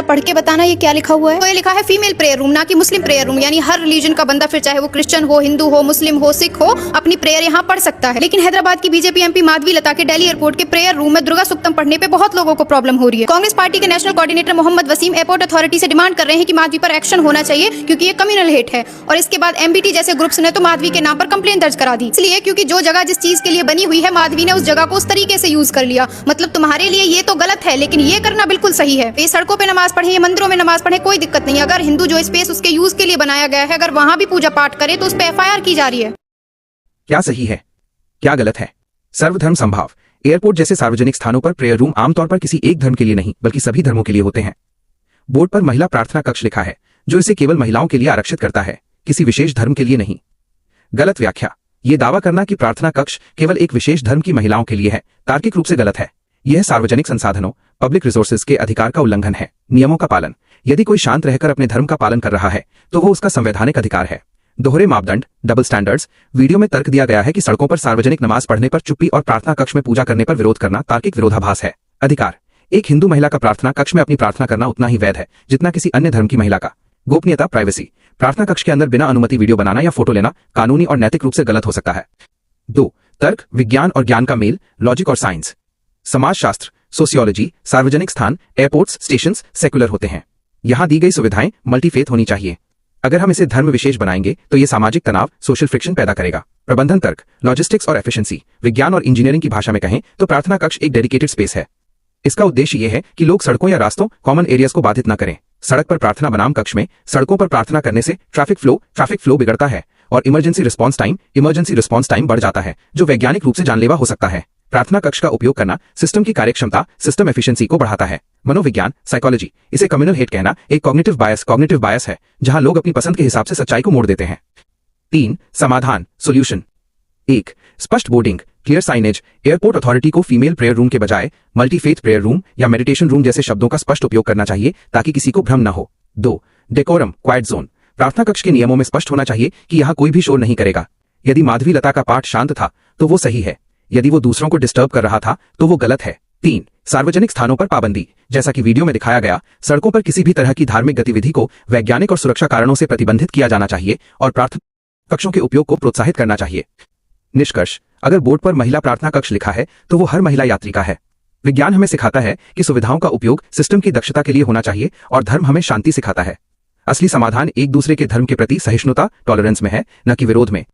पढ़ के बताना ये क्या लिखा हुआ है। तो ये लिखा है फीमेल प्रेयर रूम, ना कि मुस्लिम प्रेयर रूम। यानी हर रिलीजन का बंदा, फिर चाहे वो क्रिश्चियन हो, हिंदू हो, मुस्लिम हो, सिख हो, अपनी प्रेयर यहाँ पढ़ सकता है। लेकिन हैदराबाद की बीजेपी एमपी माधवी लता के दिल्ली एयरपोर्ट के प्रेयर रूम में दुर्गा सुक्तम पढ़ने पे बहुत लोगों को प्रॉब्लम हो रही है। कांग्रेस पार्टी के national coordinator Mohammad Wasim airport authority से डिमांड कर रहे हैं कि माधवी पर एक्शन होना चाहिए, क्योंकि ये कम्युनल हेट है। और इसके बाद एमबीटी जैसे ग्रुप्स ने तो माधवी के नाम पर कंप्लेंट दर्ज करा दी, इसलिए क्योंकि जो जगह जिस चीज के लिए बनी हुई है, माधवी ने उस जगह को उस तरीके से यूज कर लिया। मतलब तुम्हारे लिए ये तो गलत है, लेकिन ये करना बिल्कुल सही है। ये सड़कों पे नमाज पढ़े, ये मंदिरों में नमाज पढ़े, कोई दिक्कत नहीं। अगर हिंदू जो स्पेस उसके यूज के लिए बनाया गया है, अगर वहां भी पूजा पाठ करे तो उस पर एफआईआर की जा रही है। क्या सही है, क्या गलत है? सर्वधर्म संभाव। एयरपोर्ट जैसे सार्वजनिक स्थानों पर प्रेयर रूम आमतौर पर किसी एक धर्म के लिए नहीं, बल्कि सभी धर्मों के लिए होते हैं। बोर्ड पर महिला प्रार्थना कक्ष लिखा है, जो इसे केवल महिलाओं के लिए आरक्षित करता है, किसी विशेष धर्म के लिए नहीं। गलत व्याख्या। ये दावा करना कि प्रार्थना कक्ष केवल एक विशेष धर्म की महिलाओं के लिए है, तार्किक रूप से गलत है। यह सार्वजनिक संसाधनों, पब्लिक रिसोर्सेज के अधिकार का उल्लंघन है। नियमों का पालन। यदि कोई शांत रहकर अपने धर्म का पालन कर रहा है, तो वो उसका संवैधानिक अधिकार है। दोहरे मापदंड, डबल स्टैंडर्ड्स। वीडियो में तर्क दिया गया है कि सड़कों पर सार्वजनिक नमाज पढ़ने पर चुप्पी और प्रार्थना कक्ष में पूजा करने पर विरोध करना तार्किक विरोधाभास है। अधिकार। एक हिंदू महिला का प्रार्थना कक्ष में अपनी प्रार्थना करना उतना ही वैध है जितना किसी अन्य धर्म की महिला का। गोपनीयता, प्राइवेसी। प्रार्थना कक्ष के अंदर बिना अनुमति वीडियो बनाना या फोटो लेना कानूनी और नैतिक रूप से गलत हो सकता है। 2. तर्क, विज्ञान और ज्ञान का मेल, लॉजिक और साइंस। समाजशास्त्र, सोशियोलॉजी। सार्वजनिक स्थान, एयरपोर्ट्स, स्टेशंस सेकुलर होते हैं। यहां दी गई सुविधाएं मल्टीफेथ होनी चाहिए। अगर हम इसे धर्म विशेष बनाएंगे तो यह सामाजिक तनाव, सोशल फ्रिक्शन पैदा करेगा। प्रबंधन तर्क, लॉजिस्टिक्स और एफिशिएंसी। विज्ञान और इंजीनियरिंग की भाषा में कहें तो प्रार्थना कक्ष एक डेडिकेटेड स्पेस है। इसका उद्देश्य यह है कि लोग सड़कों या रास्तों, कॉमन एरियाज को बाधित न करें। सड़क पर प्रार्थना बनाम कक्ष में सड़कों पर प्रार्थना करने से ट्रैफिक फ्लो बिगड़ता है और इमरजेंसी रिस्पांस टाइम बढ़ जाता है, जो वैज्ञानिक रूप से जानलेवा हो सकता है। प्रार्थना कक्ष का उपयोग करना सिस्टम की कार्यक्षमता, सिस्टम एफिशिएंसी को बढ़ाता है। मनोविज्ञान, साइकोलॉजी। इसे कम्युनल हेट कहना एक कॉग्निटिव बायस है, जहां लोग अपनी पसंद के हिसाब से सच्चाई को मोड़ देते हैं। 3. समाधान, सोल्यूशन। 1. स्पष्ट boarding, clear signage. Airport authority को फीमेल प्रेयर रूम के बजाय मल्टीफेथ प्रेयर रूम या मेडिटेशन रूम जैसे शब्दों का स्पष्ट उपयोग करना चाहिए, ताकि किसी को भ्रम न हो। 2. Decorum, quite zone. प्रार्थना कक्ष के नियमों में स्पष्ट होना चाहिए कि यहां कोई भी शोर नहीं करेगा। यदि माधवी लता का पाठ शांत था तो वो सही है, यदि वो दूसरों को डिस्टर्ब कर रहा था तो वो गलत है। 3. सार्वजनिक स्थानों पर पाबंदी। जैसा कि वीडियो में दिखाया गया, सड़कों पर किसी भी तरह की धार्मिक गतिविधि को वैज्ञानिक और सुरक्षा कारणों से प्रतिबंधित किया जाना चाहिए और प्रार्थना कक्षों के उपयोग को प्रोत्साहित करना चाहिए। निष्कर्ष, अगर बोर्ड पर महिला प्रार्थना कक्ष लिखा है तो वो हर महिला यात्री का है। विज्ञान हमें सिखाता है कि सुविधाओं का उपयोग सिस्टम की दक्षता के लिए होना चाहिए और धर्म हमें शांति सिखाता है। असली समाधान एक दूसरे के धर्म के प्रति सहिष्णुता, टॉलरेंस में है, न कि विरोध में।